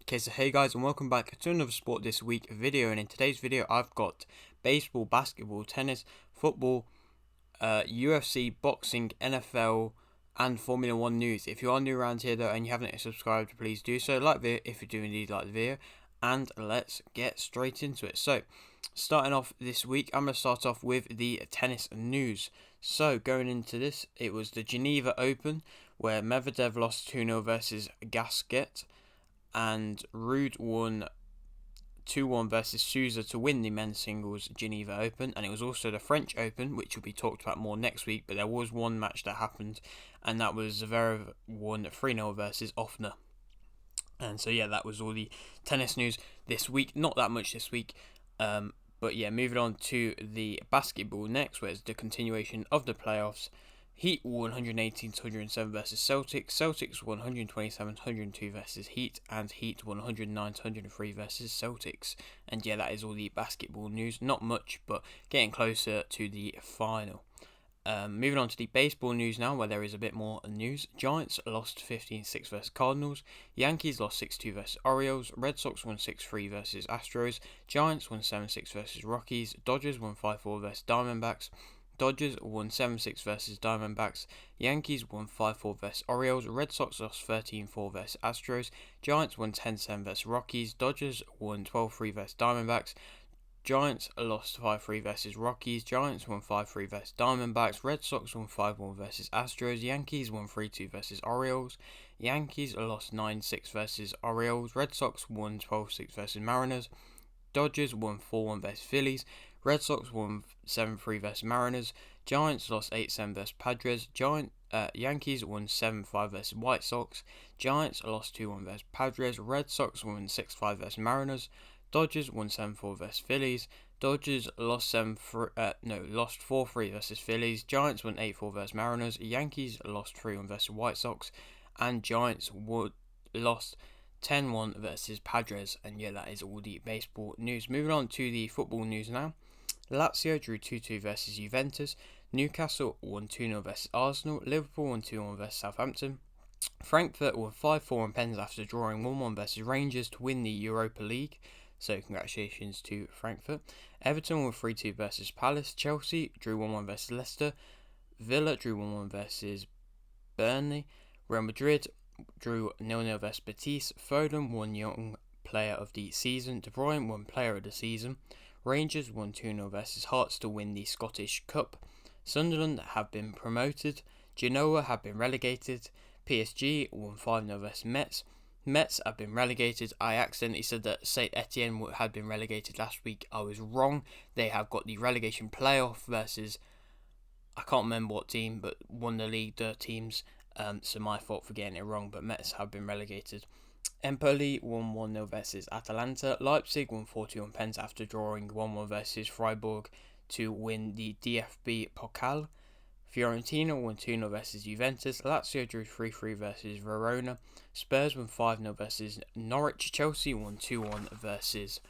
Okay, so hey guys, and welcome back to another Sport This Week video. And in today's video, I've got baseball, basketball, tennis, football, UFC, boxing, NFL, and Formula 1 news. If you are new around here though and you haven't subscribed, please do so. Like the if you do indeed like the video, and let's get straight into it. So, starting off this week, I'm going to start off with the tennis news. So, going into this, it was the Geneva Open where Medvedev lost 2-0 versus Gasquet, and Ruud won 2-1 versus Souza to win the men's singles Geneva Open. And it was also the French Open, which will be talked about more next week, but there was one match that happened, and that was Zverev won 3-0 versus Offner. And so yeah, that was all the tennis news this week. Not that much this week, but yeah, moving on to the basketball next, where it's the continuation of the playoffs. Heat won 118 to 107 versus Celtics. Celtics won 127 to 102 versus Heat, and Heat won 109 to 103 versus Celtics. And yeah, that is all the basketball news. Not much, but getting closer to the final. Moving on to the baseball news now, where there is a bit more news. Giants lost 15-6 versus Cardinals. Yankees lost 6-2 versus Orioles. Red Sox won 6-3 versus Astros. Giants won 7-6 versus Rockies. Dodgers won 5-4 versus Diamondbacks. Dodgers won 7-6 versus Diamondbacks. Yankees won 5-4 versus Orioles. Red Sox lost 13-4 versus Astros. Giants won 10-7 versus Rockies. Dodgers won 12-3 versus Diamondbacks. Giants lost 5-3 versus Rockies. Giants won 5-3 versus Diamondbacks. Red Sox won 5-1 versus Astros. Yankees won 3-2 versus Orioles. Yankees lost 9-6 versus Orioles. Red Sox won 12-6 versus Mariners. Dodgers won 4-1 versus Phillies. Red Sox won 7-3 versus Mariners. Giants lost 8-7 versus Padres. Yankees won 7-5 versus White Sox. Giants lost 2-1 versus Padres. Red Sox won 6-5 versus Mariners. Dodgers won 7-4 versus Phillies. Dodgers lost 4-3 versus Phillies. Giants won 8-4 versus Mariners. Yankees lost 3-1 versus White Sox, and Giants lost 10-1 versus Padres. And yeah, that is all the baseball news. Moving on to the football news now. Lazio drew 2-2 versus Juventus. Newcastle won 2-0 versus Arsenal. Liverpool won 2-1 versus Southampton. Frankfurt won 5-4 on pens after drawing 1-1 versus Rangers to win the Europa League. So congratulations to Frankfurt. Everton won 3-2 versus Palace. Chelsea drew 1-1 versus Leicester. Villa drew 1-1 versus Burnley. Real Madrid drew 0-0 versus Betis. Foden won Young Player of the Season. De Bruyne won Player of the Season. Rangers won 2-0 versus Hearts to win the Scottish Cup. Sunderland have been promoted. Genoa have been relegated. PSG won 5-0 versus Metz. Metz have been relegated. I accidentally said that Saint Etienne had been relegated last week. I was wrong. They have got the relegation playoff versus, I can't remember what team, but one of the league teams. So my fault for getting it wrong, but Metz have been relegated. Empoli won 1-0 versus Atalanta. Leipzig won 4-2 on pens after drawing 1-1 versus Freiburg to win the DFB Pokal. Fiorentina won 2-0 versus Juventus. Lazio drew 3-3 versus Verona. Spurs won 5-0 versus Norwich. Chelsea won 2-1 versus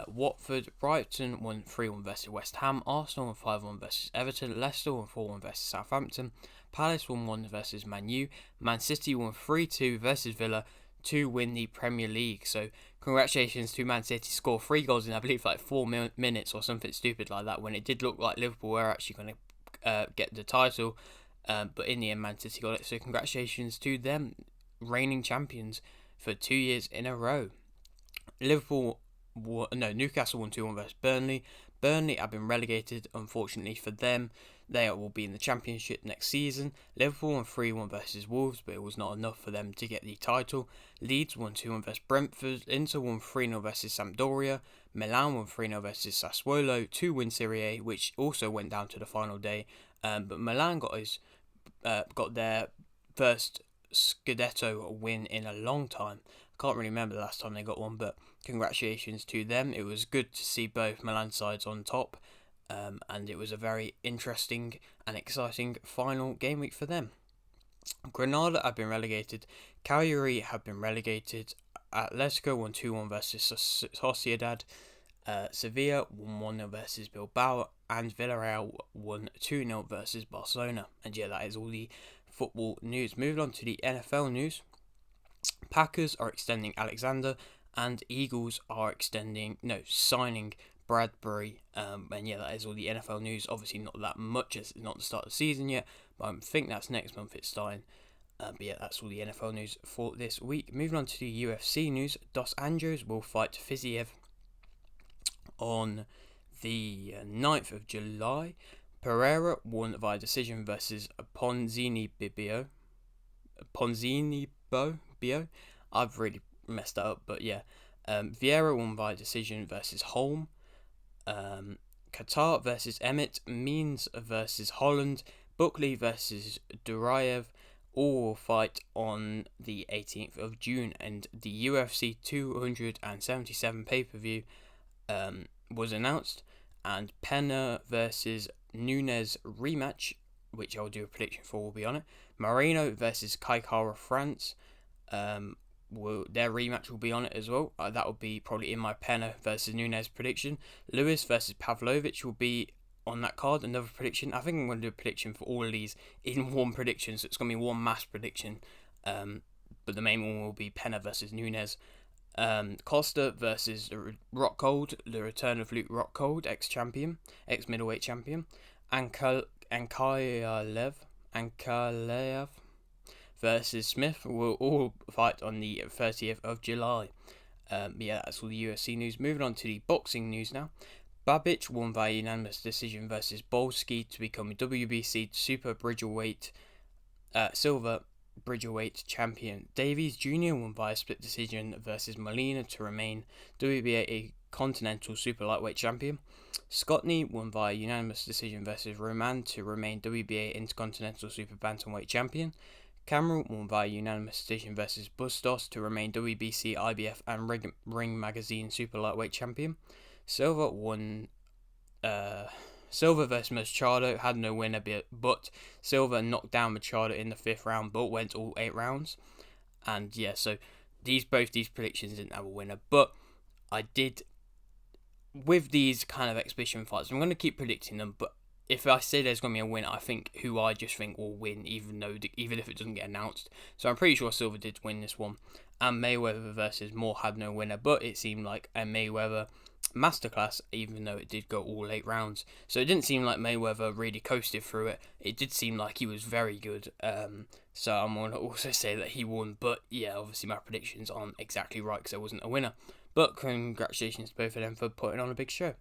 Watford. Brighton won 3-1 versus West Ham. Arsenal won 5-1 versus Everton. Leicester won 4-1 versus Southampton. Palace won 1 versus Man U. Man City won 3-2 versus Villa to win the Premier League. So congratulations to Man City. Score 3 goals in, I believe, like 4 minutes or something stupid like that, when it did look like Liverpool were actually going to get the title, but in the end Man City got it. So congratulations to them, reigning champions for 2 years in a row. Newcastle won 2-1 versus Burnley. Burnley have been relegated, unfortunately for them. They will be in the Championship next season. Liverpool won 3-1 versus Wolves, but it was not enough for them to get the title. Leeds won 2-1 versus Brentford. Inter won 3-0 versus Sampdoria. Milan won 3-0 versus Sassuolo to win Serie A, which also went down to the final day. But Milan got their first Scudetto win in a long time. I can't really remember the last time they got one, but congratulations to them. It was good to see both Milan sides on top. And it was a very interesting and exciting final game week for them. Granada have been relegated. Cagliari have been relegated. Atletico won 2-1 versus Sociedad. Sevilla won 1-0 versus Bilbao. And Villarreal won 2-0 versus Barcelona. And yeah, that is all the football news. Moving on to the NFL news. Packers are extending Alexander, and Eagles are signing Bradbury. And yeah, that is all the NFL news. Obviously, not that much as it's not the start of the season yet, but I think that's next month it's starting. But yeah, that's all the NFL news for this week. Moving on to the UFC news, Dos Anjos will fight Fiziev on the 9th of July. Pereira won via decision versus Ponzinibbio. I've really messed that up, but yeah. Vieira won via decision versus Holm. Qatar versus Emmett. Means versus Holland. Buckley versus Duraev. All will fight on the 18th of June, and the UFC 277 pay-per-view was announced, and Pena versus Nunes rematch, which I'll do a prediction for, will be on it. Moreno versus Kaikara France, their rematch will be on it as well. That will be probably in my Pena versus Nunes prediction. Lewis versus Pavlovich will be on that card, another prediction. I think I'm going to do a prediction for all of these in one prediction, so it's going to be one mass prediction. But the main one will be Pena versus Nunes. Costa versus Rockhold, the return of Luke Rockhold, ex-middleweight champion. Ankalaev versus Smith will all fight on the 30th of July. Yeah, that's all the UFC news. Moving on to the boxing news now. Babic won via unanimous decision versus Bolski to become WBC Silver Bridgerweight champion. Davies Jr. won via split decision versus Molina to remain WBA Continental Super Lightweight champion. Scotney won via unanimous decision versus Roman to remain WBA Intercontinental Super Bantamweight champion. Cameron won via unanimous decision versus Bustos to remain WBC, IBF and Ring Magazine Super Lightweight champion. Silva versus Machado had no winner, but Silva knocked down Machado in the 5th round, but went all 8 rounds. And yeah, so both these predictions didn't have a winner, but I did with these kind of exhibition fights. I'm going to keep predicting them, but if I say there's going to be a winner, I think who I just think will win, even if it doesn't get announced. So I'm pretty sure Silva did win this one. And Mayweather versus Moore had no winner, but it seemed like a Mayweather masterclass, even though it did go all 8 rounds. So it didn't seem like Mayweather really coasted through it. It did seem like he was very good. So I'm going to also say that he won. But yeah, obviously my predictions aren't exactly right because there wasn't a winner. But congratulations to both of them for putting on a big show.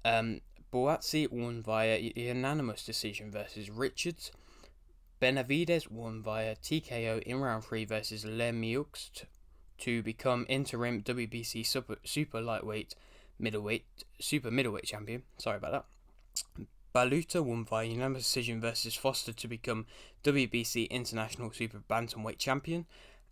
Boazzi won via unanimous decision versus Richards. Benavidez won via TKO in round 3 versus Lemieux to become interim WBC super lightweight super middleweight champion. Sorry about that. Baluta won via unanimous decision versus Foster to become WBC International Super Bantamweight champion.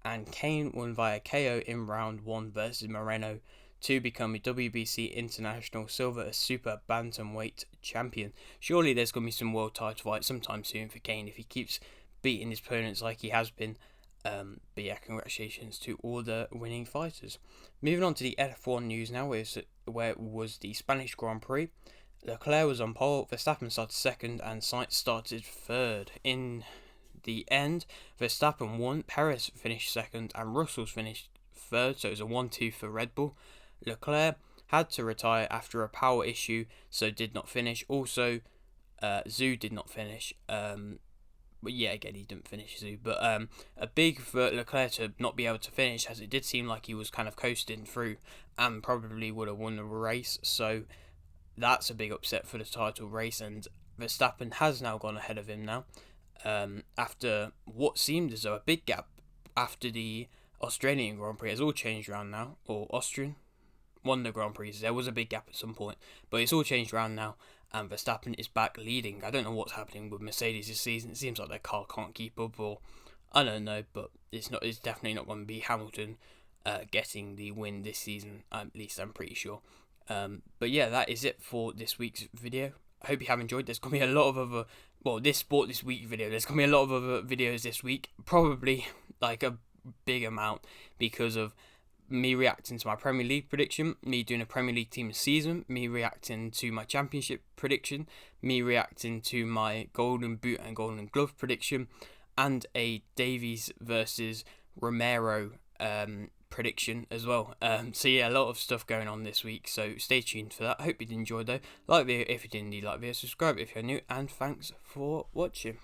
And Kane won via KO in round 1 versus Moreno to become a WBC International Silver Super Bantamweight champion. Surely there's going to be some world title fights sometime soon for Kane if he keeps beating his opponents like he has been. But yeah, congratulations to all the winning fighters. Moving on to the F1 news now, where it was the Spanish Grand Prix. Leclerc was on pole, Verstappen started second, and Sainz started third. In the end, Verstappen won, Perez finished second, and Russell finished third, so it was a 1-2 for Red Bull. Leclerc had to retire after a power issue, so did not finish. Also, Zhu did not finish. But yeah, again, he didn't finish Zhu. But a big for Leclerc to not be able to finish, as it did seem like he was kind of coasting through and probably would have won the race. So that's a big upset for the title race, and Verstappen has now gone ahead of him now. After what seemed as though a big gap after the Australian Grand Prix has all changed around now, or Austrian. One of the Grand Prix, there was a big gap at some point, but it's all changed around now, and Verstappen is back leading. I don't know what's happening with Mercedes this season. It seems like their car can't keep up, or I don't know, but it's definitely not going to be Hamilton getting the win this season. At least I'm pretty sure. But yeah, that is it for this week's video. I hope you have enjoyed. There's going to be a lot of other, this Sport This Week video. There's going to be a lot of other videos this week, probably like a big amount, because of me reacting to my Premier League prediction, me doing a Premier League team season, me reacting to my Championship prediction, me reacting to my Golden Boot and Golden Glove prediction, and a Davies versus Romero prediction as well. So yeah, a lot of stuff going on this week, so stay tuned for that. Hope you enjoyed though. Like the video if you did indeed like the video, subscribe if you're new, and thanks for watching.